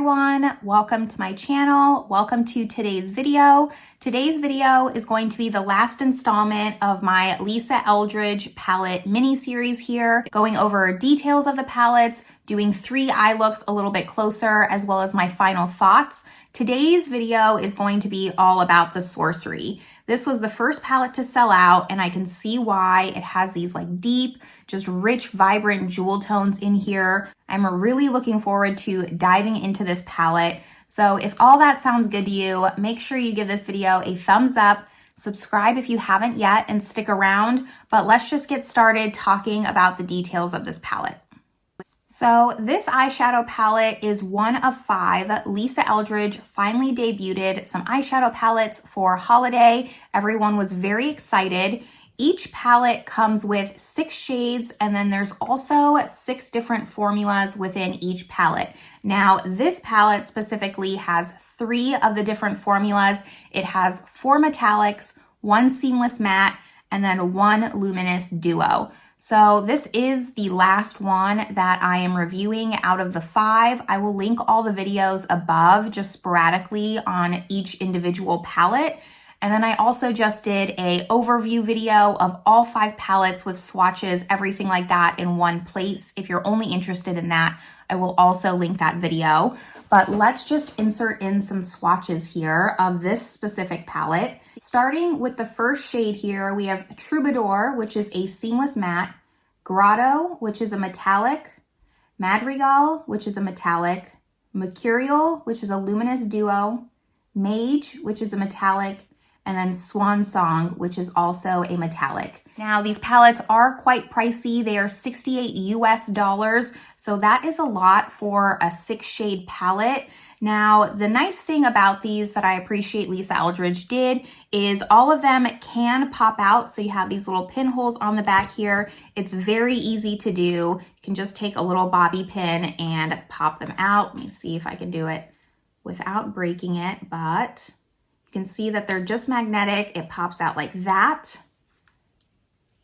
everyone, welcome to my channel. Welcome to today's video. Today's video is going to be the last installment of my Lisa Eldridge palette mini series here, going over details of the palettes, doing 3 eye looks a little bit closer, as well as my final thoughts. Today's video is going to be all about the Sorcery. This was the first palette to sell out, and I can see why. It has these like deep, just rich, vibrant jewel tones in here. I'm really looking forward to diving into this palette. So if all that sounds good to you, make sure you give this video a thumbs up, subscribe if you haven't yet, and stick around. But let's just get started talking about the details of this palette. So this eyeshadow palette is one of 5. Lisa Eldridge finally debuted some eyeshadow palettes for holiday. Everyone was very excited. Each palette comes with 6 shades, and then there's also 6 different formulas within each palette. Now, this palette specifically has 3 of the different formulas. It has 4 metallics, 1 seamless matte, and then 1 luminous duo. So this is the last one that I am reviewing out of the 5. I will link all the videos above just sporadically on each individual palette. And then I also just did a overview video of all 5 palettes with swatches, everything like that in one place. If you're only interested in that, I will also link that video. But let's just insert in some swatches here of this specific palette. Starting with the first shade here, we have Troubadour, which is a seamless matte, Grotto, which is a metallic, Madrigal, which is a metallic, Mercurial, which is a luminous duo, Mage, which is a metallic, and then Swan Song, which is also a metallic. Now, these palettes are quite pricey. They are $68 US, so that is a lot for a 6-shade palette. Now, the nice thing about these that I appreciate Lisa Eldridge did is all of them can pop out. So you have these little pinholes on the back here. It's very easy to do. You can just take a little bobby pin and pop them out. Let me see if I can do it without breaking it, but you can see that they're just magnetic. It pops out like that.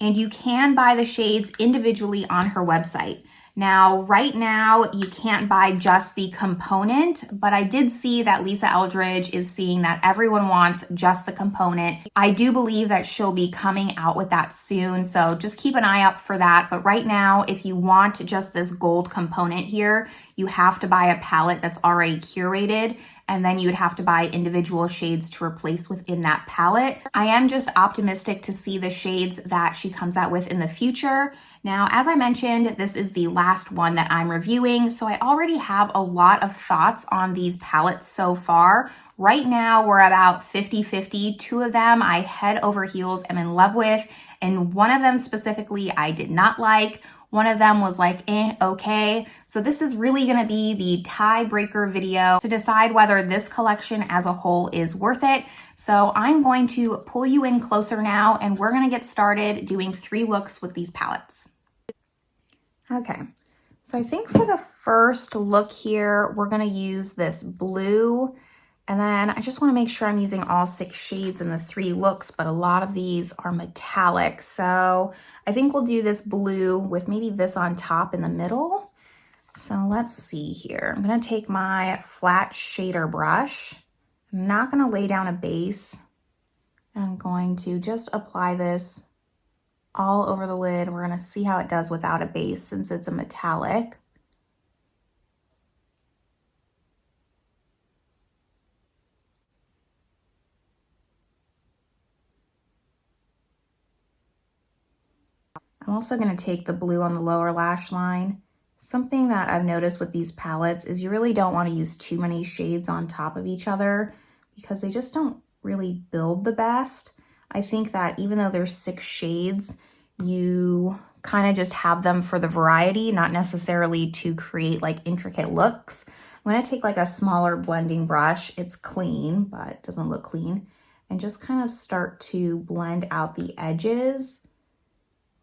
And you can buy the shades individually on her website. Now, right now, you can't buy just the component, but I did see that Lisa Eldridge is seeing that everyone wants just the component. I do believe that she'll be coming out with that soon, so just keep an eye out for that. But right now, if you want just this gold component here, you have to buy a palette that's already curated, and then you would have to buy individual shades to replace within that palette. I am just optimistic to see the shades that she comes out with in the future. Now, as I mentioned, this is the last one that I'm reviewing, so I already have a lot of thoughts on these palettes so far. Right now, we're about 50-50. 2 of them I head over heels am in love with, and one of them specifically I did not like. One of them was like, okay. So this is really gonna be the tiebreaker video to decide whether this collection as a whole is worth it. So I'm going to pull you in closer now, and we're gonna get started doing 3 looks with these palettes. Okay, so I think for the first look here, we're gonna use this blue, and then I just wanna make sure I'm using all 6 shades in the 3 looks, but a lot of these are metallic. So I think we'll do this blue with maybe this on top in the middle. So let's see here. I'm gonna take my flat shader brush. I'm not gonna lay down a base. I'm going to just apply this all over the lid. We're gonna see how it does without a base since it's a metallic. I'm also going to take the blue on the lower lash line. Something that I've noticed with these palettes is you really don't want to use too many shades on top of each other because they just don't really build the best. I think that even though there's 6 shades, you kind of just have them for the variety, not necessarily to create like intricate looks. I'm going to take like a smaller blending brush. It's clean, but it doesn't look clean. And just kind of start to blend out the edges.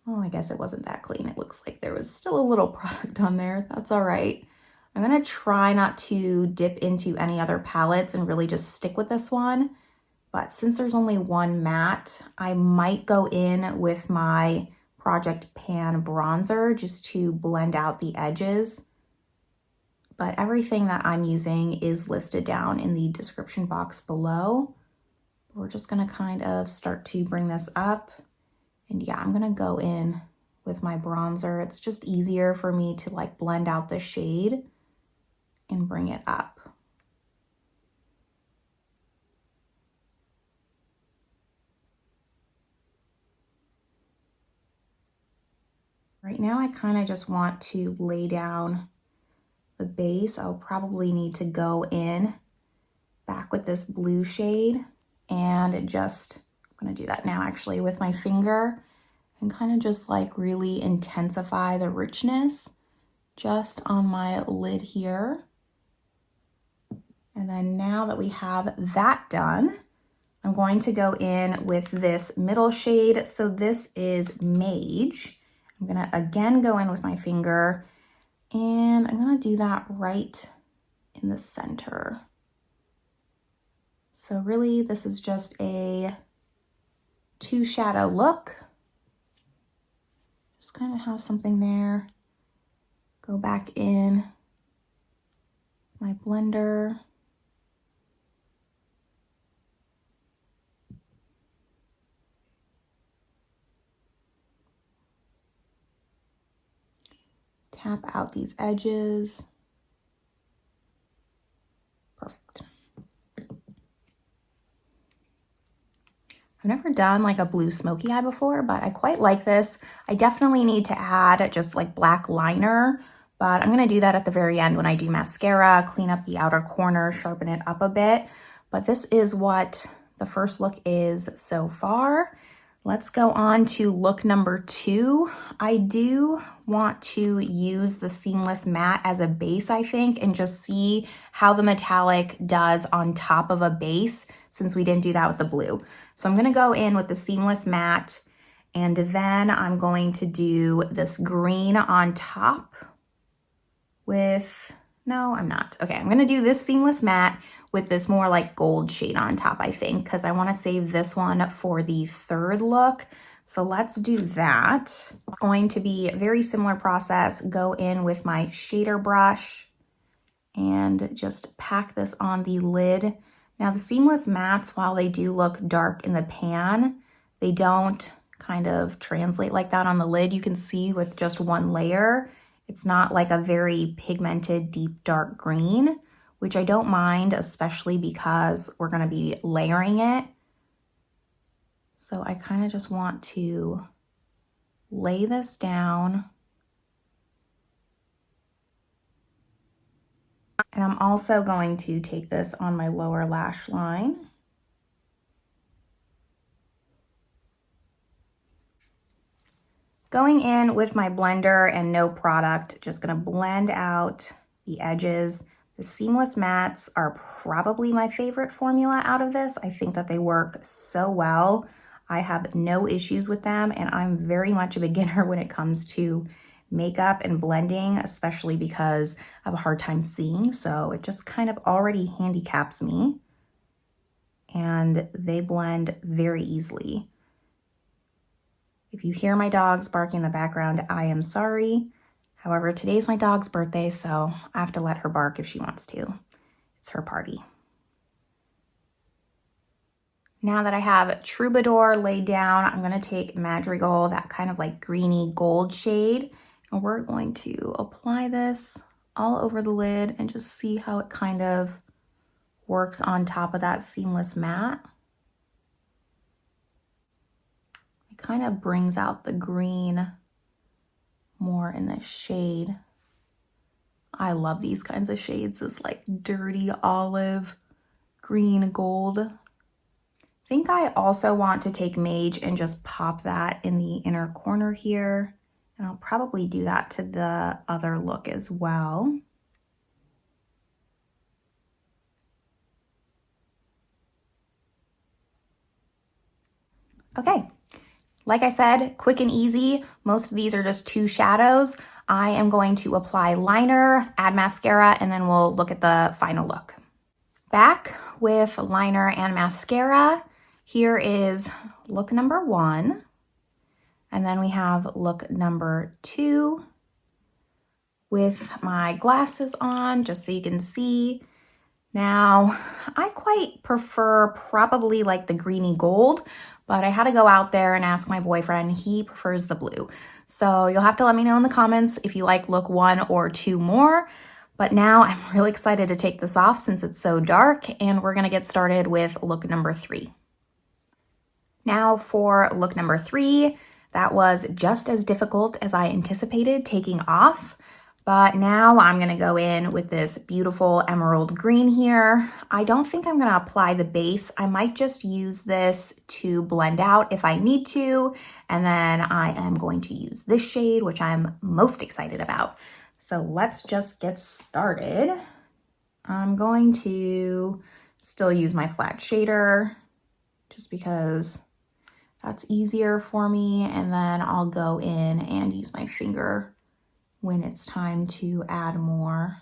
Well, I guess it wasn't that clean. It looks like there was still a little product on there. That's all right. I'm gonna try not to dip into any other palettes and really just stick with this one. But since there's only 1 matte, I might go in with my Project Pan bronzer just to blend out the edges. but everything that I'm using is listed down in the description box below. We're just gonna kind of start to bring this up. And yeah, I'm gonna go in with my bronzer. It's just easier for me to like blend out the shade and bring it up. Right now, I kind of just want to lay down the base. I'll probably need to go in back with this blue shade and just, I'm gonna do that now actually with my finger and kind of just like really intensify the richness just on my lid here. And then now that we have that done, I'm going to go in with this middle shade. So this is Mage. I'm gonna again go in with my finger and I'm gonna do that right in the center. So really this is just a 2 shadow look. Just kind of have something there. Go back in my blender. Tap out these edges. Perfect. I've never done like a blue smoky eye before, but I quite like this. I definitely need to add just like black liner, but I'm gonna do that at the very end when I do mascara, clean up the outer corner, sharpen it up a bit. But this is what the first look is so far. Let's go on to look number 2. I do want to use the seamless matte as a base, I think, and just see how the metallic does on top of a base since we didn't do that with the blue. So I'm gonna go in with the seamless matte and then I'm going to do this green on top with, no, I'm not. Okay, I'm gonna do this seamless matte with this more like gold shade on top, I think, because I want to save this one for the third look. So let's do that. It's going to be a very similar process. Go in with my shader brush and just pack this on the lid. Now the seamless mattes, while they do look dark in the pan, they don't kind of translate like that on the lid. You can see with just one layer, it's not like a very pigmented deep dark green, which I don't mind, especially because we're gonna be layering it. So I kind of just want to lay this down. And I'm also going to take this on my lower lash line. Going in with my blender and no product, just gonna blend out the edges. The seamless mattes are probably my favorite formula out of this. I think that they work so well. I have no issues with them, and I'm very much a beginner when it comes to makeup and blending, especially because I have a hard time seeing, so it just kind of already handicaps me. And they blend very easily. If you hear my dogs barking in the background, I am sorry. However, today's my dog's birthday, so I have to let her bark if she wants to. It's her party. Now that I have Troubadour laid down, I'm gonna take Madrigal, that kind of like greeny gold shade, and we're going to apply this all over the lid and just see how it kind of works on top of that seamless matte. It kind of brings out the green more in this shade. I love these kinds of shades, this like dirty olive, green, gold. I think I also want to take Mage and just pop that in the inner corner here. And I'll probably do that to the other look as well. Okay. Like I said, quick and easy. Most of these are just 2 shadows. I am going to apply liner, add mascara, and then we'll look at the final look. Back with liner and mascara. Here is look number 1. And then we have look number 2. with my glasses on, just so you can see. Now, I quite prefer probably like the greeny gold, but I had to go out there and ask my boyfriend. He prefers the blue. So you'll have to let me know in the comments if you like look 1 or 2 more. But now I'm really excited to take this off since it's so dark, and we're gonna get started with look number 3. Now for look number 3, that was just as difficult as I anticipated taking off. But now I'm gonna go in with this beautiful emerald green here. I don't think I'm gonna apply the base. I might just use this to blend out if I need to. And then I am going to use this shade, which I'm most excited about. So let's just get started. I'm going to still use my flat shader just because that's easier for me. And then I'll go in and use my finger when it's time to add more.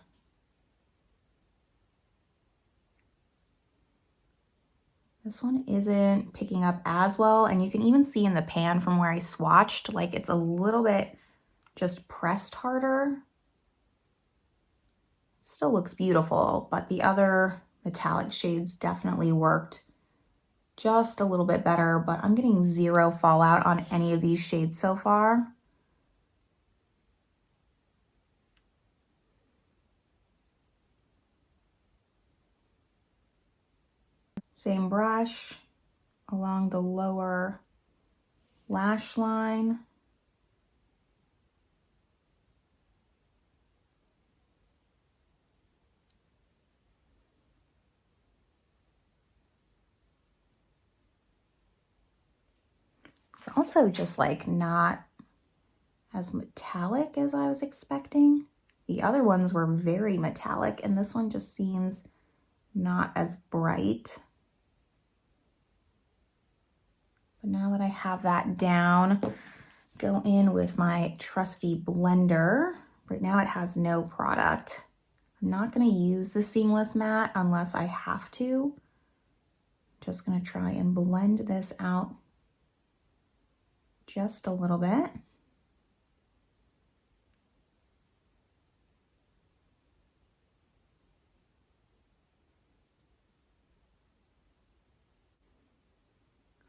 This one isn't picking up as well, and you can even see in the pan from where I swatched, like it's a little bit just pressed harder. Still looks beautiful, but the other metallic shades definitely worked just a little bit better, but I'm getting 0 fallout on any of these shades so far. Same brush along the lower lash line. It's also just like not as metallic as I was expecting. The other ones were very metallic, and this one just seems not as bright. But now that I have that down, go in with my trusty blender. Right now it has no product. I'm not gonna use the seamless matte unless I have to. Just gonna try and blend this out just a little bit.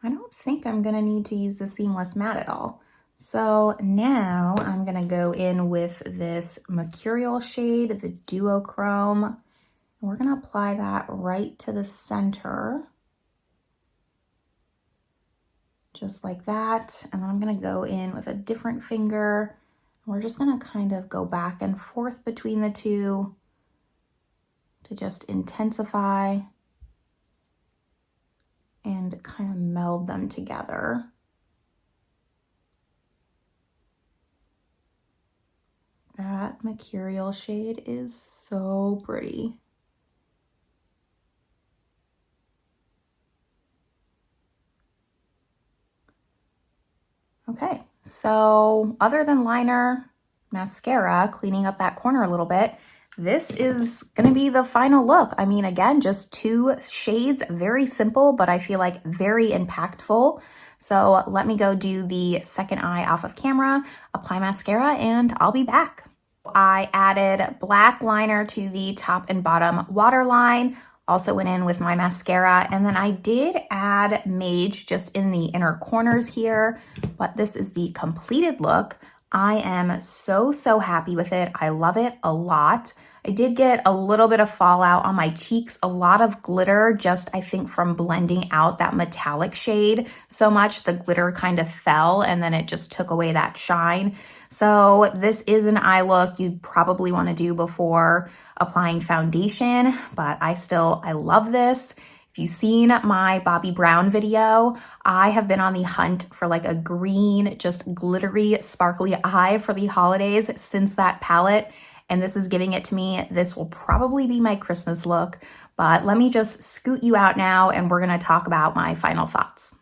I don't think I'm gonna need to use the seamless matte at all. So now I'm gonna go in with this mercurial shade, the duochrome, and we're gonna apply that right to the center. Just like that. And then I'm gonna go in with a different finger. We're just gonna kind of go back and forth between the two to just intensify and kind of meld them together. That mercurial shade is so pretty. Okay, so other than liner, mascara, cleaning up that corner a little bit, this is gonna be the final look. I mean, again, just 2 shades, very simple, but I feel like very impactful. So let me go do the second eye off of camera, apply mascara, and I'll be back. I added black liner to the top and bottom waterline, also went in with my mascara, and then I did add Mage just in the inner corners here, but this is the completed look. I am so happy with it. I love it a lot. I did get a little bit of fallout on my cheeks, a lot of glitter, just I think from blending out that metallic shade so much, the glitter kind of fell and then it just took away that shine. So this is an eye look you'd probably want to do before applying foundation, but I love this. If you've seen my Bobbi Brown video, I have been on the hunt for like a green, just glittery, sparkly eye for the holidays since that palette, and this is giving it to me. This will probably be my Christmas look, but let me just scoot you out now and we're gonna talk about my final thoughts.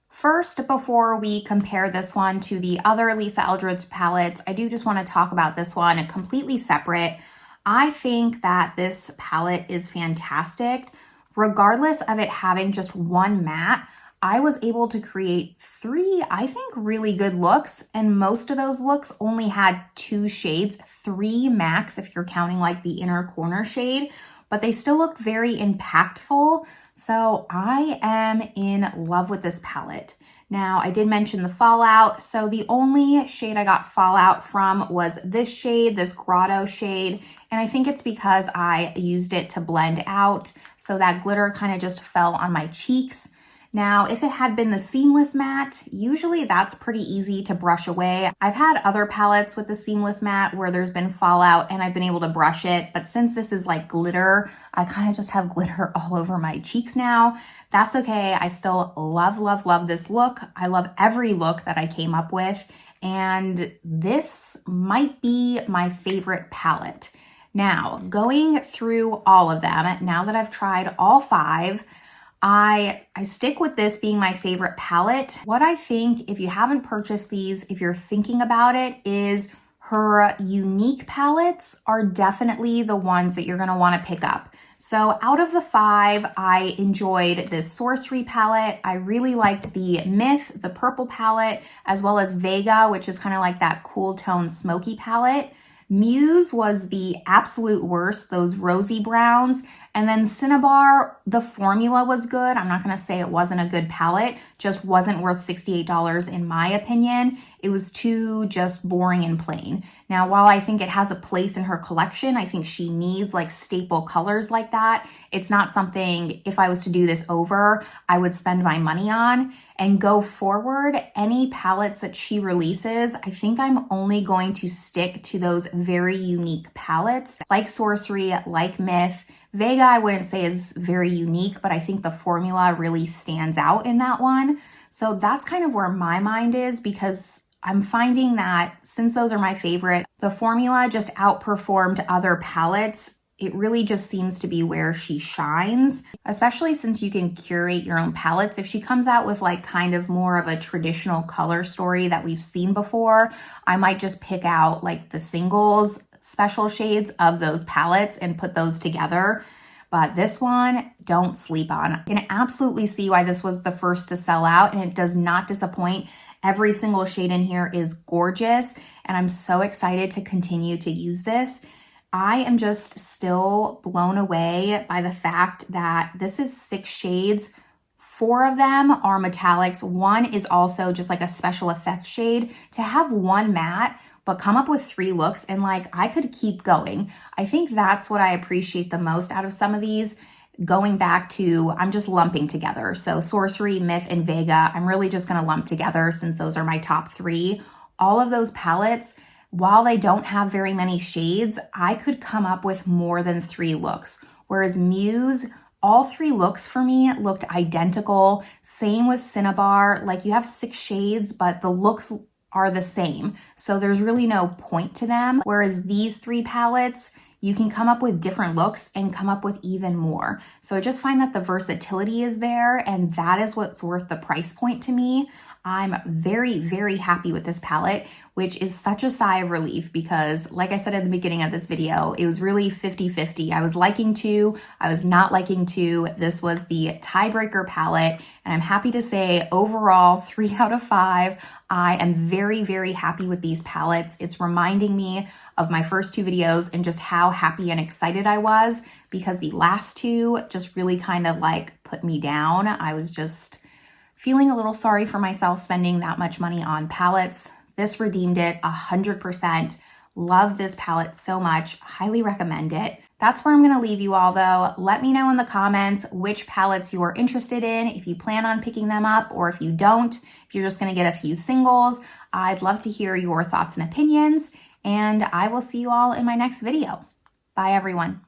First, before we compare this one to the other Lisa Eldridge palettes, I do just want to talk about this one completely separate. I think that this palette is fantastic. Regardless of it having just one matte, I was able to create 3, I think, really good looks, and most of those looks only had 2 shades, 3 max if you're counting like the inner corner shade, but they still looked very impactful. So I am in love with this palette. Now, I did mention the fallout, so the only shade I got fallout from was this shade, this grotto shade, and I think it's because I used it to blend out, so that glitter kind of just fell on my cheeks. Now, if it had been the seamless matte, usually that's pretty easy to brush away. I've had other palettes with the seamless matte where there's been fallout and I've been able to brush it, but since this is like glitter, I kind of just have glitter all over my cheeks now. That's okay. I still love, love, love this look. I love every look that I came up with, and this might be my favorite palette. Now, going through all of them, now that I've tried all 5, I stick with this being my favorite palette. What I think, if you haven't purchased these, if you're thinking about it, is her unique palettes are definitely the ones that you're gonna wanna pick up. So out of the 5, I enjoyed this Sorcery palette. I really liked the Myth, the purple palette, as well as Vega, which is kind of like that cool tone smoky palette. Muse was the absolute worst, those rosy browns. And then Cinnabar, the formula was good. I'm not gonna say it wasn't a good palette, just wasn't worth $68 in my opinion. It was too just boring and plain. Now, while I think it has a place in her collection, I think she needs like staple colors like that. It's not something, if I was to do this over, I would spend my money on. And go forward, any palettes that she releases, I think I'm only going to stick to those very unique palettes, like Sorcery, like Myth. Vega, I wouldn't say is very unique, but I think the formula really stands out in that one. So that's kind of where my mind is, because I'm finding that since those are my favorite, the formula just outperformed other palettes. It really just seems to be where she shines, especially since you can curate your own palettes. If she comes out with like kind of more of a traditional color story that we've seen before, I might just pick out like the singles, special shades of those palettes and put those together. But this one, don't sleep on. I can absolutely see why this was the first to sell out, and it does not disappoint. Every single shade in here is gorgeous, and I'm so excited to continue to use this. I am just still blown away by the fact that this is 6 shades. 4 of them are metallics. 1 is also just like a special effects shade. To have 1 matte, but come up with 3 looks, and like I could keep going. I think that's what I appreciate the most out of some of these. Going back to, I'm just lumping together. So Sorcery, Myth, and Vega, I'm really just gonna lump together since those are my top 3. All of those palettes, while they don't have very many shades, I could come up with more than 3 looks. Whereas Muse, all 3 looks for me looked identical. Same with Cinnabar, like you have 6 shades, but the looks are the same. So there's really no point to them. Whereas these 3 palettes, you can come up with different looks and come up with even more. So I just find that the versatility is there, and that is what's worth the price point to me. I'm very, very happy with this palette, which is such a sigh of relief because, like I said in the beginning of this video, it was really 50-50. I was liking 2, I was not liking 2. This was the tiebreaker palette, and I'm happy to say overall 3 out of 5. I am very, very happy with these palettes. It's reminding me of my first 2 videos and just how happy and excited I was, because the last 2 just really kind of like put me down. I was just feeling a little sorry for myself spending that much money on palettes. This redeemed it 100%. Love this palette so much. Highly recommend it. That's where I'm gonna leave you all though. Let me know in the comments which palettes you are interested in, if you plan on picking them up, or if you don't, if you're just gonna get a few singles. I'd love to hear your thoughts and opinions, and I will see you all in my next video. Bye everyone.